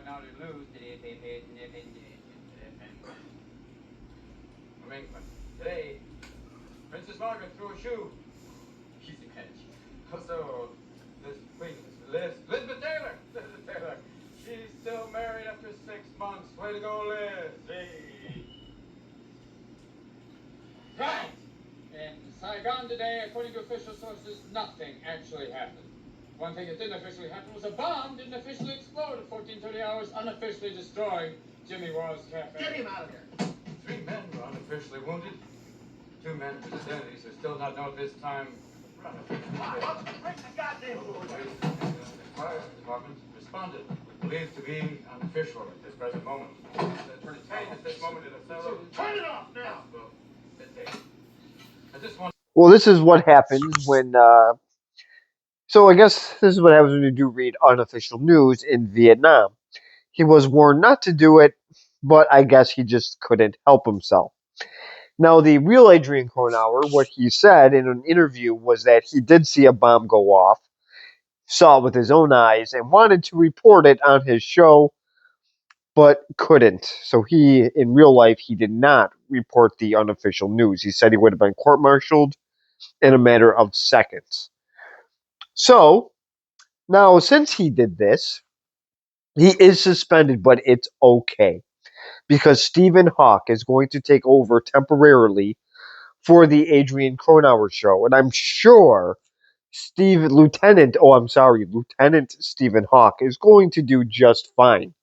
now to lose. From England. Today, Princess Margaret threw a shoe. She's a catch. Also, this Queen, Elizabeth Taylor. Elizabeth Taylor. She's still married after 6 months. Way to go, Liz. Hey. Right. In Saigon today, according to official sources, nothing actually happened. One thing that didn't officially happen was a bomb didn't officially explode at 14:30 hours, unofficially destroying Jimmy Waugh's cafe. Get him out of there. 3 men were unofficially wounded. 2 men whose identities are still not known at this time. Break the goddamn door. The fire department responded. Believed to be unofficial at this present moment. Detained at this moment in a cell. Turn it off now. Well, this is what happens when. So I guess this is what happens when you do read unofficial news in Vietnam. He was warned not to do it, but I guess he just couldn't help himself. Now, the real Adrian Cronauer, what he said in an interview was that he did see a bomb go off, saw it with his own eyes, and wanted to report it on his show, but couldn't. So in real life, he did not report the unofficial news. He said he would have been court-martialed in a matter of seconds. So, now, since he did this, he is suspended, but it's okay. Because Stephen Hawk is going to take over temporarily for the Adrian Cronauer show. And I'm sure Lieutenant Stephen Hawk is going to do just fine.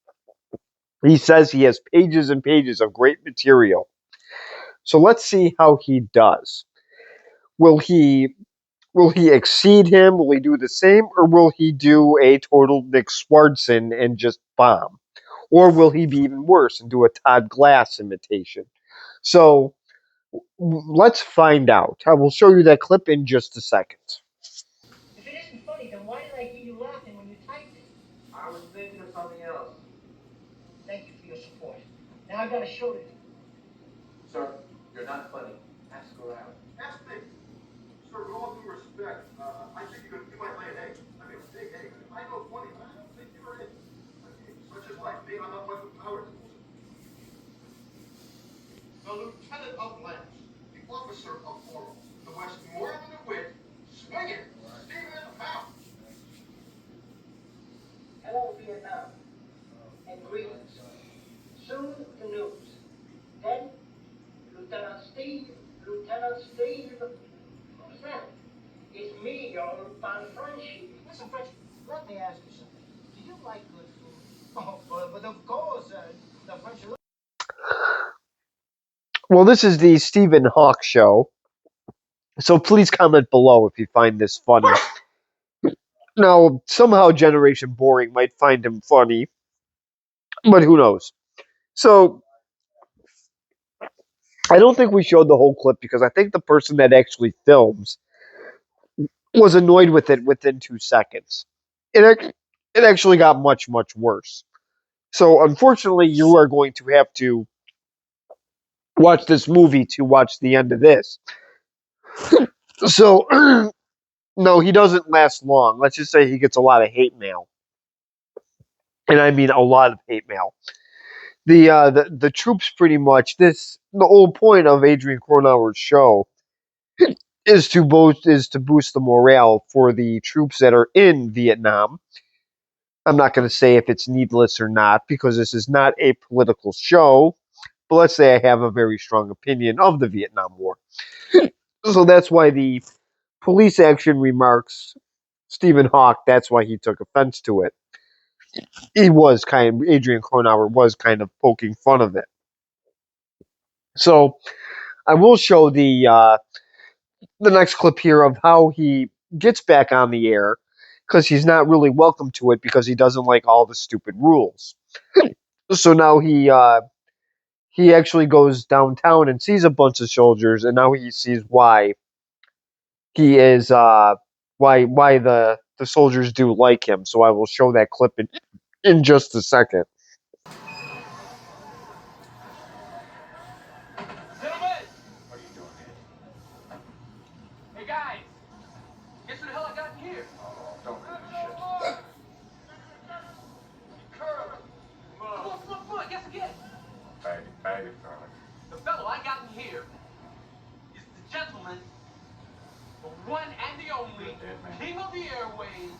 He says he has pages and pages of great material. So let's see how he does. Will he exceed him? Will he do the same? Or will he do a total Nick Swardson and just bomb? Or will he be even worse and do a Todd Glass imitation? So let's find out. I will show you that clip in just a second. If it isn't funny, then why did I hear you laughing when you typed it? I was thinking of something else. Thank you for your support. Now I've got a show to do. Sir, you're not funny. Ask around. Ask me. Sir, with all due respect, I think you might lay an egg. I mean, a big egg. I know funny, but I don't think you're it. I mean, such as like me, I'm not much of power tools. The lieutenant of Lance, the officer of morals, the Westmoreland of wit, swinging, Stephen Hawk. Hello, Vietnam. And greetings. Soon the news. Then, Lieutenant Steve. Who's that? It's me, your Van Frenchie. Listen, Frenchie, let me ask you something. Do you like good food? Oh, but of course, the French. Well, this is the Stephen Hawk show. So please comment below if you find this funny. Now, somehow Generation Boring might find him funny, but who knows? So, I don't think we showed the whole clip because I think the person that actually films was annoyed with it within 2 seconds. It actually got much, much worse. So, unfortunately, you are going to have to watch this movie to watch the end of this. So, no, he doesn't last long. Let's just say he gets a lot of hate mail. And I mean a lot of hate mail. The troops pretty much the whole point of Adrian Cronauer's show is to boost the morale for the troops that are in Vietnam. I'm not going to say if it's needless or not because this is not a political show, but let's say I have a very strong opinion of the Vietnam War. So that's why the police action remarks Stephen Hawk, that's why he took offense to it. Adrian Cronauer was kind of poking fun of it. So I will show the next clip here of how he gets back on the air because he's not really welcome to it because he doesn't like all the stupid rules. So now he actually goes downtown and sees a bunch of soldiers, and now he sees why he is why the soldiers do like him. So I will show that clip in just a second. Gentlemen! What are you doing here? Hey, guys! Guess what the hell I got here? Oh, don't give a shit. Curly! hit me. King of the airways,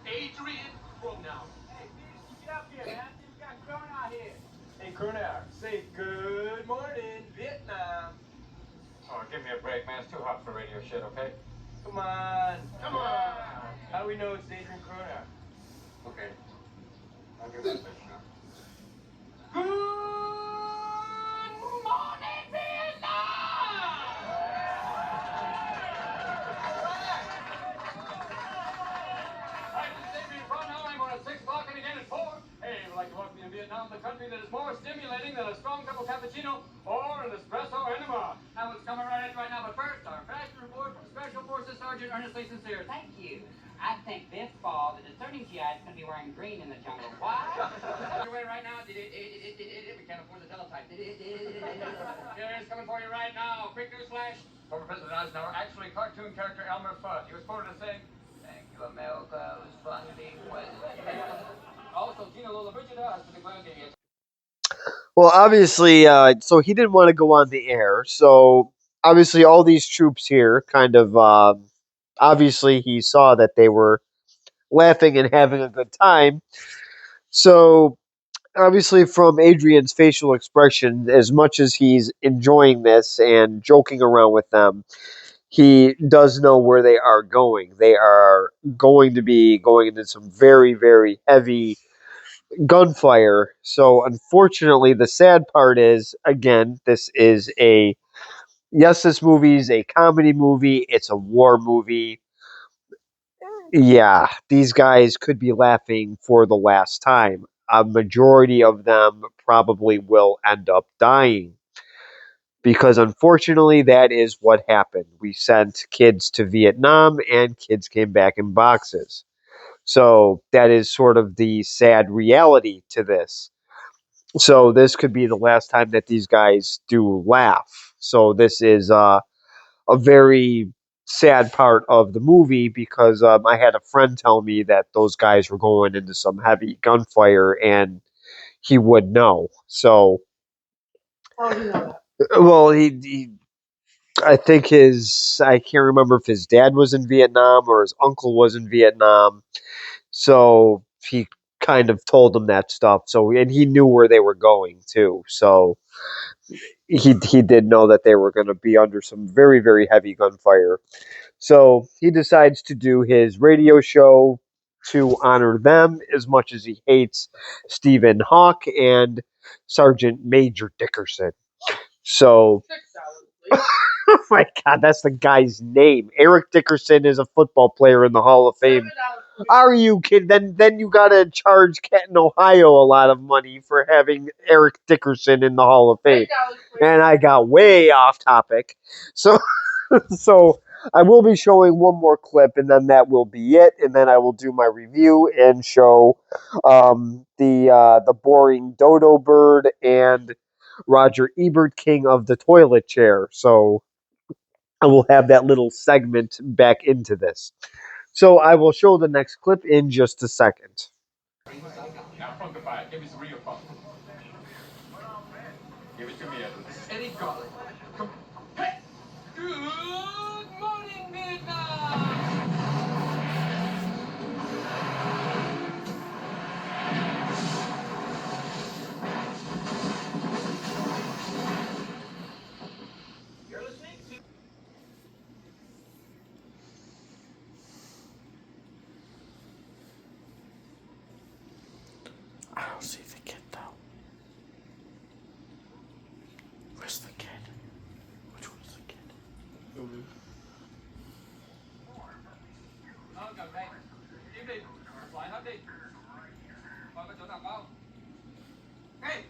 Adrian Cronauer. Hey, get up here, man. We got Cronauer here. Hey, Cronauer, say good morning, Vietnam. Oh, give me a break, man. It's too hot for radio shit, okay? Come on. Come on. How do we know it's Adrian Cronauer? Okay. I'll give it a shot. Good morning, Vietnam! Hi, this is Adrian Cronauer. I'm on at 6 o'clock and again at 4. Hey, would like to welcome you to Vietnam, the country that is more stimulating than a strong cup of cappuccino or an espresso enema. Now, it's coming right in right now, but first, our fashion report from Special Forces Sergeant Earnestly Sincere. Thank you. I think this fall the discerning GI is going to be wearing green in the jungle. Why? Your way right now. We can't afford the teletype. Here's coming for you right now. Quick news flash. Former President Eisenhower, actually cartoon character Elmer Fudd. He was quoted as saying, "Thank you, America. It was fun being president." Also, Gina Lollobrigida has been declared the Well, obviously, so he didn't want to go on the air. So obviously, all these troops here kind of obviously he saw that they were laughing and having a good time. So obviously, from Adrian's facial expression, as much as he's enjoying this and joking around with them, he does know where they are going. They are going to be going into some very, very heavy gunfire. So, unfortunately, the sad part is, again, this is a yes, this movie is a comedy movie. It's a war movie. Yeah, these guys could be laughing for the last time. A majority of them probably will end up dying because unfortunately that is what happened. We sent kids to Vietnam and kids came back in boxes. So that is sort of the sad reality to this. So this could be the last time that these guys do laugh. So this is a very sad part of the movie because I had a friend tell me that those guys were going into some heavy gunfire and he would know. So, well, I think I can't remember if his dad was in Vietnam or his uncle was in Vietnam. So he kind of told him that stuff. So, and he knew where they were going too. So he did know that they were going to be under some very, very heavy gunfire. So he decides to do his radio show to honor them as much as he hates Stephen Hawk and Sergeant Major Dickerson. So, oh my God, that's the guy's name. Eric Dickerson is a football player in the Hall of Fame. Are you kidding? Then you gotta charge Canton, Ohio a lot of money for having Eric Dickerson in the Hall of Fame. And I got way off topic. So so I will be showing one more clip, and then that will be it. And then I will do my review and show the boring dodo bird and Roger Ebert, king of the toilet chair. So I will have that little segment back into this. So I will show the next clip in just a second. Now, funkify it. Give me some real funk. Give it to me, Edward. This is Eddie Garland. Come. Hey! Good morning, Vietnam! You're listening to... I don't see the kid though. Where's the kid? Which one's the kid? Cầm đây. Im đi. Loại hết đi. Coi có chỗ nào không? Hey!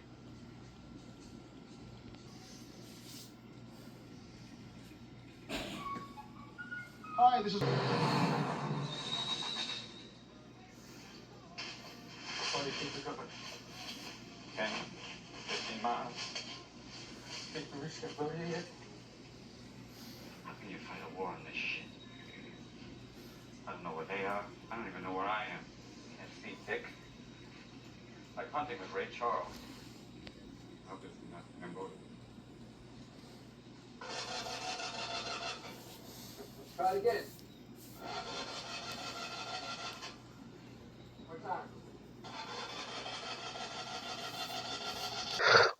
Hi, this is. How far do you think we're going? 10, 15 miles. Think the risk of voting yet? How can you fight a war on this shit? I don't know where they are. I don't even know where I am. Can't see Dick. Like hunting with Ray Charles. I hope this is not remember. Let's try it again.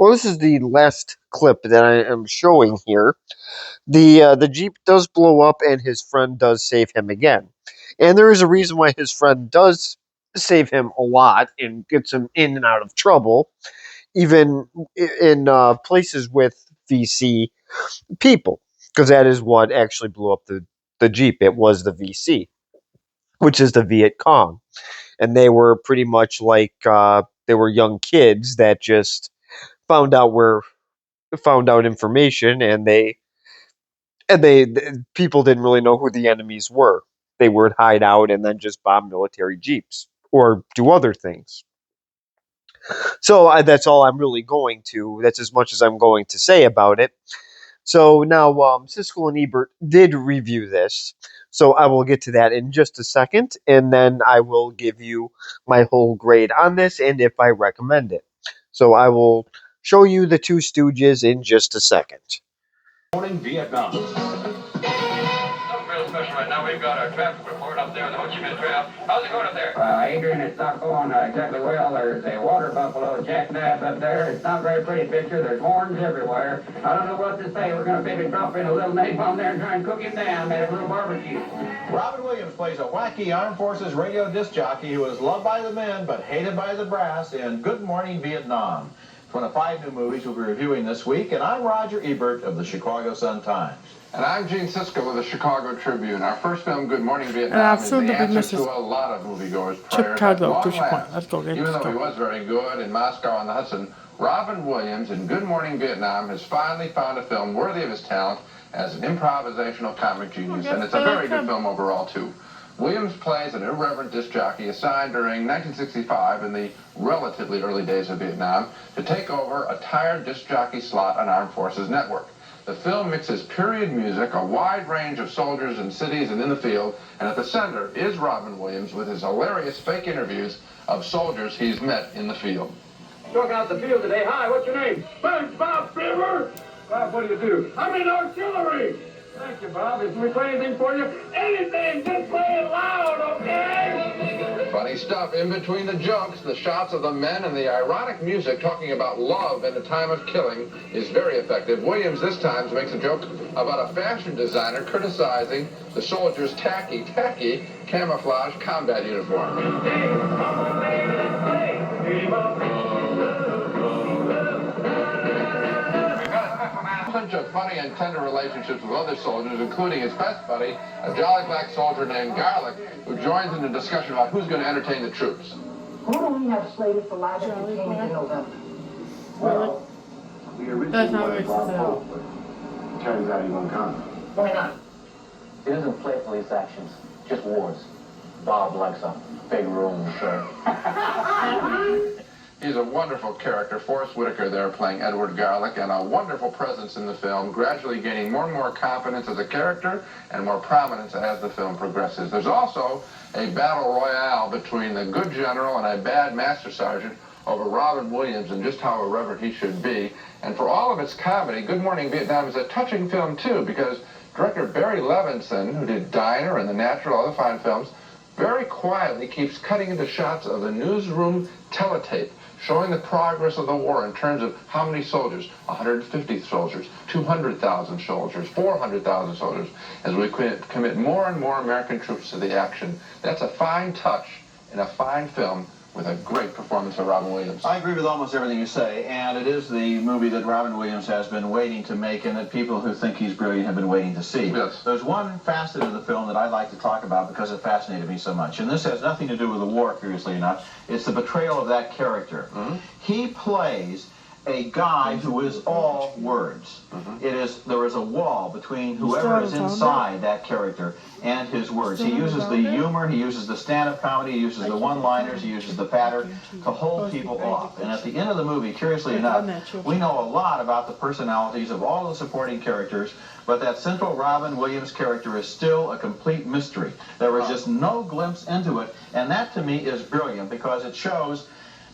well, this is the last clip that I am showing here. The Jeep does blow up, and his friend does save him again. And there is a reason why his friend does save him a lot and gets him in and out of trouble, even in places with VC people, because that is what actually blew up the Jeep. It was the VC, which is the Viet Cong. And they were pretty much like they were young kids that just found out information, and people didn't really know who the enemies were. They would hide out and then just bomb military jeeps or do other things. So that's all I'm really going to. That's as much as I'm going to say about it. So now Siskel and Ebert did review this. So I will get to that in just a second, and then I will give you my whole grade on this and if I recommend it. So I will show you the Two Stooges in just a second. Morning Vietnam. Something real special right now. We've got our traffic report up there on the Ho Chi Minh Trail. How's it going up there? Adrian, it's not going exactly well. There's a water buffalo jackknife up there. It's not a very pretty picture. There's horns everywhere. I don't know what to say. We're going to maybe drop in a little napalm there and try and cook him down at a little barbecue. Robin Williams plays a wacky Armed Forces radio disc jockey who is loved by the men but hated by the brass in Good Morning Vietnam. It's one of 5 new movies we'll be reviewing this week, and I'm Roger Ebert of the Chicago Sun-Times. And I'm Gene Siskel of the Chicago Tribune. Our first film, Good Morning Vietnam, is the answer to a lot of moviegoers prior to long last. Even though he was very good in Moscow on the Hudson, Robin Williams in Good Morning Vietnam has finally found a film worthy of his talent as an improvisational comic genius, and it's a very good film overall, too. Williams plays an irreverent disc jockey assigned during 1965 in the relatively early days of Vietnam to take over a tired disc jockey slot on Armed Forces Network. The film mixes period music, a wide range of soldiers in cities and in the field, and at the center is Robin Williams with his hilarious fake interviews of soldiers he's met in the field. Talking out the field today. Hi, what's your name? Thanks, Bob Beaver. Bob, what do you do? I'm in artillery. Thank you, Bob. If we play anything for you, anything, just play it loud, okay? Funny stuff in between the jokes. The shots of the men and the ironic music talking about love in a time of killing is very effective. Williams this time makes a joke about a fashion designer criticizing the soldiers' tacky camouflage combat uniform. Bunch of funny and tender relationships with other soldiers, including his best buddy, a jolly black soldier named Garlic, who joins in the discussion about who's going to entertain the troops. Who do we have slated for live entertainment in November? Well, we originally wanted Bob Hope, but turns out he won't come. Why not? He doesn't play police actions, just wars. Bob likes a big room, sir. He's a wonderful character. Forrest Whitaker there playing Edward Garlic, and a wonderful presence in the film, gradually gaining more and more confidence as a character and more prominence as the film progresses. There's also a battle royale between the good general and a bad master sergeant over Robin Williams and just how irreverent he should be. And for all of its comedy, Good Morning Vietnam is a touching film, too, because director Barry Levinson, who did Diner and The Natural, other fine films, very quietly keeps cutting into shots of the newsroom teletape, showing the progress of the war in terms of how many soldiers, 150 soldiers, 200,000 soldiers, 400,000 soldiers, as we commit more and more American troops to the action. That's a fine touch in a fine film with a great performance of Robin Williams. I agree with almost everything you say, and it is the movie that Robin Williams has been waiting to make and that people who think he's brilliant have been waiting to see. Yes. There's one facet of the film that I'd like to talk about because it fascinated me so much, and this has nothing to do with the war, curiously enough. It's the betrayal of that character. Mm-hmm. He plays a guy who is all words. Mm-hmm. There is a wall between whoever is inside that character and his words. He uses the humor, he uses the stand-up comedy, he uses the one-liners, he uses the patter to hold people off. And at the end of the movie, curiously enough, we know a lot about the personalities of all the supporting characters, but that central Robin Williams character is still a complete mystery. There was just no glimpse into it, and that to me is brilliant because it shows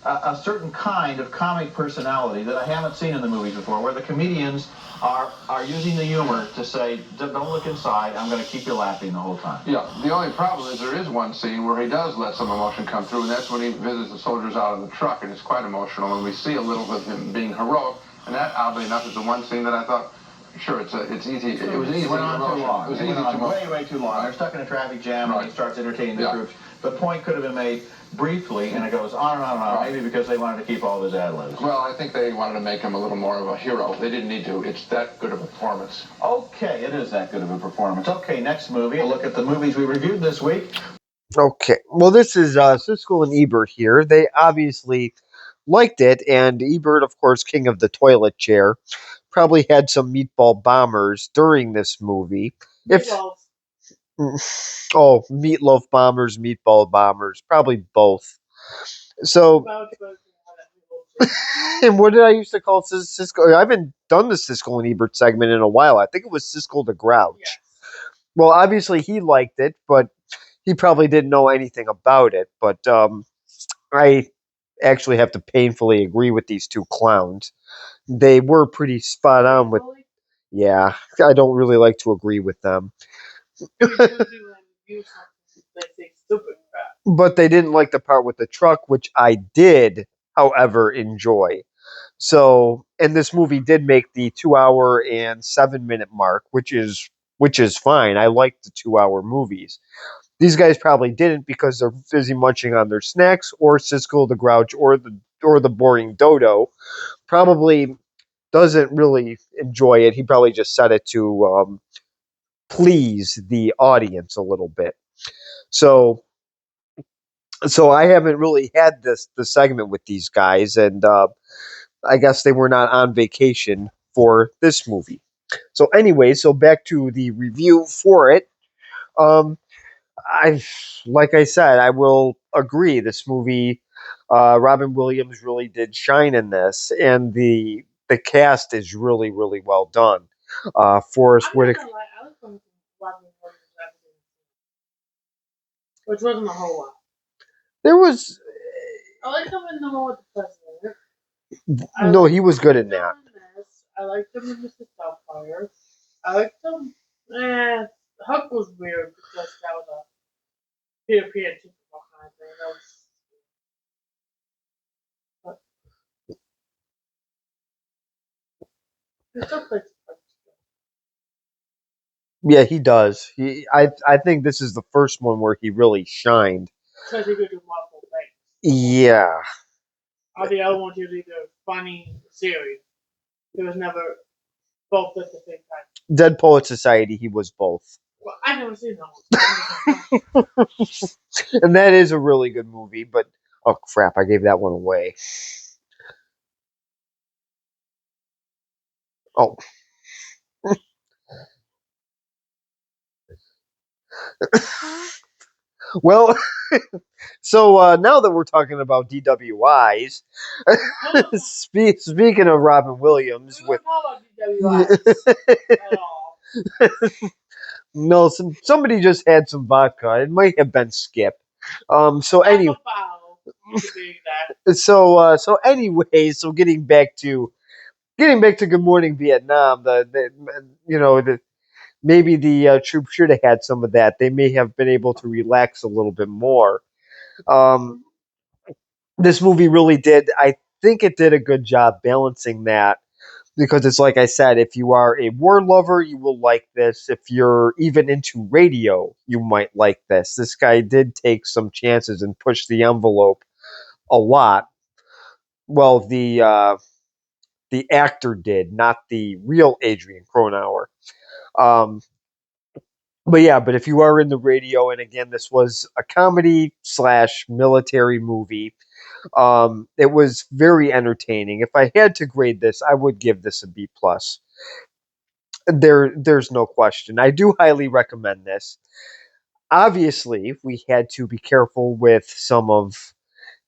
a certain kind of comic personality that I haven't seen in the movies before, where the comedians are using the humor to say, don't look inside, I'm going to keep you laughing the whole time. Yeah, the only problem is there is one scene where he does let some emotion come through, and that's when he visits the soldiers out in the truck, and it's quite emotional, and we see a little of him being heroic, and that, oddly enough, is the one scene that I thought, sure, it's easy. It was easy. It went on too long. It was It easy went on to way too long. They're stuck in a traffic jam, and he starts entertaining the troops. The point could have been made briefly, and it goes on and on and on, maybe because they wanted to keep all of his ad-libs. Well, I think they wanted to make him a little more of a hero. They didn't need to. It's that good of a performance. Okay, it is that good of a performance. Okay, next movie. A look at the movies we reviewed this week. Okay, well, this is Siskel and Ebert here. They obviously liked it, and Ebert, of course, king of the toilet chair, probably had some meatball bombers during this movie. Oh, meatloaf bombers, meatball bombers, probably both. So, and what did I used to call Siskel? I haven't done the Siskel and Ebert segment in a while. I think it was Siskel the Grouch. Yes. Well, obviously he liked it, but he probably didn't know anything about it. But I actually have to painfully agree with these two clowns. They were pretty spot on with. Yeah, I don't really like to agree with them. But they didn't like the part with the truck, which I did, however, enjoy. So, and this movie did make the 2 hour and 7 minute mark, which is fine. I like the 2 hour movies. These guys probably didn't because they're busy munching on their snacks, or Siskel the Grouch, or the boring Dodo probably doesn't really enjoy it. He probably just said it to please the audience a little bit. So I haven't really had the segment with these guys, and I guess they were not on vacation for this movie. So anyway, so back to the review for it. Like I said, I will agree. This movie, Robin Williams really did shine in this, and the cast is really well done. Forrest Whitaker. I like Robin Williams, which wasn't a whole lot. There was. I like him in the one with the president. No, he was good in that. I liked him in Mr. Doubtfire. I liked him. Huck was weird because that was a Peter Pan typical kind of thing. He still plays. Yeah, he does. I think this is the first one where he really shined. Because he could do multiple things. Yeah. All the other ones, he was either funny or serious. He was never both at the same time. Dead Poet Society, he was both. Well, I've never seen that one. And that is a really good movie, but oh crap, I gave that one away. Oh. Well, so now that we're talking about DWIs, speaking of Robin Williams, with no, somebody just had some vodka. It might have been Skip. So anyway, so anyway, so getting back to Good Morning Vietnam, maybe the troops should have had some of that. They may have been able to relax a little bit more. This movie really did. I think it did a good job balancing that, because it's like I said, if you are a war lover, you will like this. If you're even into radio, you might like this. This guy did take some chances and push the envelope a lot. Well, the actor did, not the real Adrian Cronauer. But if you are in the radio, and again, this was a comedy / military movie, it was very entertaining. If I had to grade this, I would give this a B+. There's no question. I do highly recommend this. Obviously, we had to be careful with some of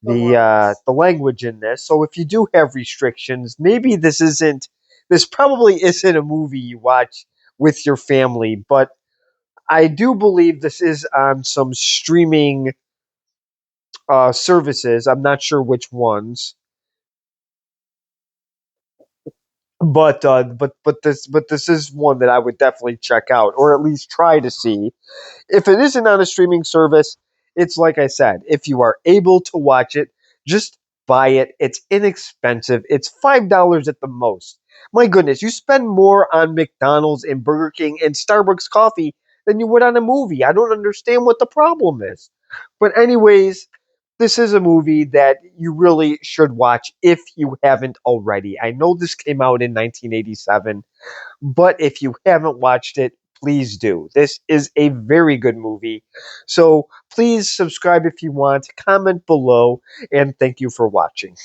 the language in this. So if you do have restrictions, maybe this probably isn't a movie you watch with your family, but I do believe this is on some streaming services. I'm not sure which ones, but this is one that I would definitely check out, or at least try to see. If it isn't on a streaming service, it's like I said, if you are able to watch it, just buy it. It's inexpensive. It's $5 at the most. My goodness, you spend more on McDonald's and Burger King and Starbucks coffee than you would on a movie. I don't understand what the problem is. But anyways, this is a movie that you really should watch if you haven't already. I know this came out in 1987, but if you haven't watched it, please do. This is a very good movie. So please subscribe if you want, comment below, and thank you for watching.